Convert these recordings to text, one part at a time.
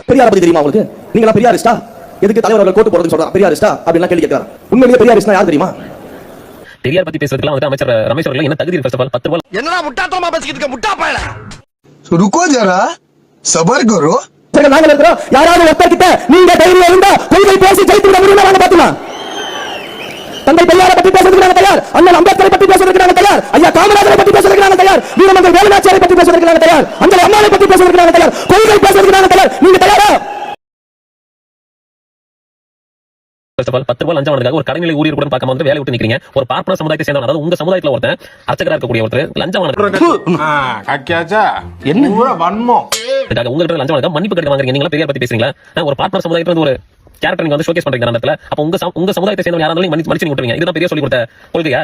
பெரியாரை பத்தி தெரியுமா உங்களுக்கு? நீங்களா பெரியாரிஸ்டா? எதுக்கு தலைவர் அவர்கள் கோட்டு போறதுன்னு சொல்றாங்க? பெரியாரிஸ்டா அப்படின்னா கேள்வி கேட்கிறார். உண்மையிலேயே பெரியாரிஸ்டா யார் தெரியுமா? பெரியார் பத்தி பேசுறதுக்குலாம் வந்து அமைச்சர் ரமேஷ் அவர்கள் என்ன தகுதி? ஃபர்ஸ்ட் ஆஃப் ஆல் 10 ரூபாய் என்னடா முட்டாத்தனமா பேசிக்கிட்டு இருக்க முட்டா பயல. रुको जरा सबर करो. நாங்கள் இருக்கிறோம். யாராவது ஒருத்தர் கிட்ட நீங்க தைரியம் இருந்தா கொள்கை பேசி ஜெயித்து விட முடியுமா? வாங்க பாத்துக்கலாம். தந்தை பெரியாரை பத்தி பேசுறதுக்கு நாங்க தயார். அண்ணல் அம்பேத்கரை பத்தி பேசுறதுக்கு நாங்க தயார். ஐயா காமராஜரை பத்தி பேசுறதுக்கு நாங்க தயார். வீரமங்கை வேலுநாச்சியாரை பத்தி பேசுறதுக்கு நாங்க தயார். அஞ்சலி அம்மாவை பத்தி பேசுறதுக்கு நாங்க தயார். கொள்கை பேசுறதுக்கு நாங்க தயார். நீங்க தயாரா? ஃபர்ஸ்ட் ஆஃப் ஆல் 10 ரூபாய் லஞ்சம் வாங்குறதுக்காக ஒரு கடைநிலை ஊழியர் கூட பார்க்காம வந்து வேலையை விட்டு நிக்கிறீங்க. ஒரு பார்ப்பன சமுதாயத்தை சேர்ந்தவன், அதாவது உங்க சமுதாயத்துல ஒருத்தன் அர்ச்சகரா இருக்கக்கூடிய ஒருத்தர் லஞ்சம் கக்கியாச்சா என்ன வன்மம் உங்ககிட்ட லஞ்சம் வாங்க மன்னிப்பு கடிதம் வாங்குறீங்க. நீங்க பெரியார் பத்தி பேசுறீங்களா? ஒரு பார்ப்பன சமுதாயத்துல வந்து ஒரு கேரக்டர் நீங்க வந்து ஷோகேஸ் பண்றீங்க அந்த இடத்துல. அப்ப உங்க சமுதாயத்தை சேர்ந்தவங்க யாரா இருந்தாலும் மன்னிச்சு நீங்க விட்டுருவீங்க. இதுதான் பெரியார் சொல்லி கொடுத்த கொள்கையா?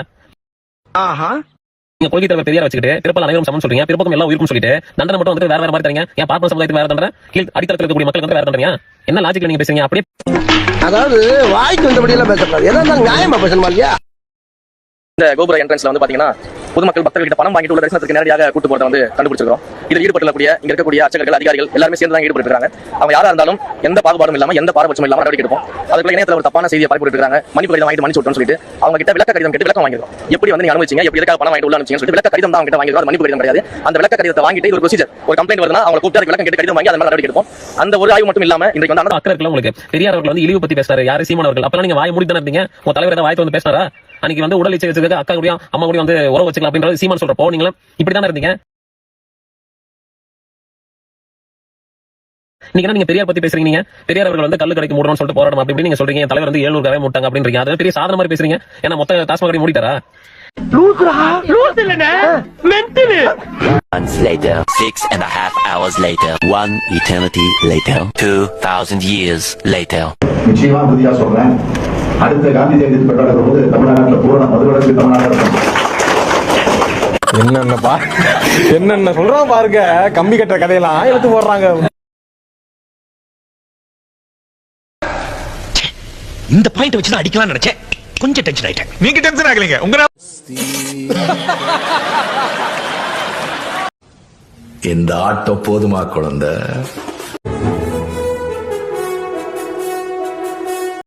நீங்க கொள்கை தலைவர் பெரியார் வச்சுக்கிட்டு பிறப்பால் அனைவரும் சமம் சொல்றீங்க, பிறப்பக்கம் எல்லாம் உயிருக்கும் சொல்லிட்டு தண்டனை மட்டும் வந்து வேற வேற மாதிரி தரீங்க. ஏன் பார்ப்பன சமுதாயத்துக்கு வேற தண்டனை, கீழ் அடித்தரத்தில் இருக்கக்கூடிய மக்களுக்கு வந்து வேற தண்டனையா? என்ன லாஜிக்ல நீங்க பேசுறீங்க? அப்படியே அதாவது வாய்க்கு வந்தபடி எல்லாம் பேசக்கூடாது. எதா நியாயமா பேசணுமா இல்லையா? இந்த கோபுர என்ட்ரன்ஸ்ல வந்து பாத்தீங்கன்னா பொதுமக்கள் பக்தர்கள் கிட்ட பணம் வாங்கிட்டு உள்ள தரிசனத்துக்கு நேரடியாக கூட்டு போறத வந்து கண்டுபிடிச்சிருக்கோம். இதில் ஈடுபட்டுள்ள இங்க இருக்கக்கூடிய அர்ச்சகர்கள், அதிகாரிகள் எல்லாருமே சேர்ந்து தான் ஈடுபட்டு இருக்காங்க. அவங்க யாரா இருந்தாலும் எந்த பாகுபாடும் இல்லாம எந்த பாரபட்சமும் இல்லாம நடவடிக்கை எடுப்போம். அதுக்குள்ள இணையத்துல ஒரு தப்பான செய்தியை பரப்பிட்டு இருக்காங்க. மன்னிப்பு கடிதம் வாங்கிட்டு மன்னிச்சு விட்டோம்னு சொல்லிட்டு அவங்க கிட்ட விளக்க கடிதம் கேட்டு விளக்கம் வாங்கிருக்கோம். எப்படி வந்து நீங்க அனுமதிச்சீங்க, எப்படி எதுக்காக பணம் வாங்கிட்டு உள்ள அனுப்பிச்சீங்கன்னு சொல்லிட்டு விளக்க கடிதம் தான் அவங்க கிட்ட வாங்கிருக்கோம். அது மன்னிப்பு கடிதம் கிடையாது. அந்த விளக்க கடிதத்தை வாங்கிட்டு இது ஒரு ப்ரொசீஜர். ஒரு கம்ப்ளைண்ட் வருதுன்னா அவங்க கூப்பிட்டு விளக்கம் கேட்டு கடிதம் வாங்கி அந்த மாதிரி நடவடிக்கை எடுப்போம். அந்த ஒரு ஆய்வு மட்டும் இல்லாம இன்றைக்கு வந்து அக்கறை இருக்குல்ல உங்களுக்கு. பெரியார் அவர்கள் வந்து இழிவு பத்தி பேசுறாரு. யாரு? சீமான் அவர்கள். அப்பலாம் நீங்க வாய் மூடி தானே இருந்தீங்க. உங்க தலைவர் ஏதாவது வாய்ப்பு வந்து பேசினாரா? அன்னைக்கு வந்து உடல் இச்சை வச்சுக்க அக்கா கூடிய அம்மா கூட வந்து உறவு வச்சுக்கலாம் அப்படின்றது சீமான் சொல்றப்போ நீங்களும் இப்படித்தானே இருந்தீங்க. நீங்க பெரியார் பத்தி பேசுறீங்க. நீங்க பெரியார் அவர்கள் வந்து கல்லு கடைக்கு மூடணும்னு சொல்லிட்டு போராட்டம் அப்படி நீங்க சொல்றீங்க. தலைவர் வந்து 700 கடையை மூட்டாங்க அப்படின்றீங்க. அது பெரிய சாதனை மாதிரி பேசுறீங்க. ஏன்னா மொத்த டாஸ்மாக் கடை மூடிட்டாரா? Months later, 6.5 hours later, 1 eternity later, 2000 years later. நிச்சயமா புதியா சொல்றேன். அடுத்த காந்தி ஜெயந்தி பெற்றாட போது தமிழ்நாட்டில் பூரண மதுவிலக்கு தமிழ்நாடு என்னென்ன சொல்றான் பாருங்க. கம்பி கட்டுற கதையெல்லாம் எடுத்து போடுறாங்க. இந்த பாயிண்ட் வச்சு தான் அடிக்கலாம் நினைச்சேன். கொஞ்சம் டென்ஷன் ஆயிட்டேன். நீங்க டென்ஷன் ஆகலீங்க. உங்க இந்த ஆட்டோ போதுமா குழந்தை?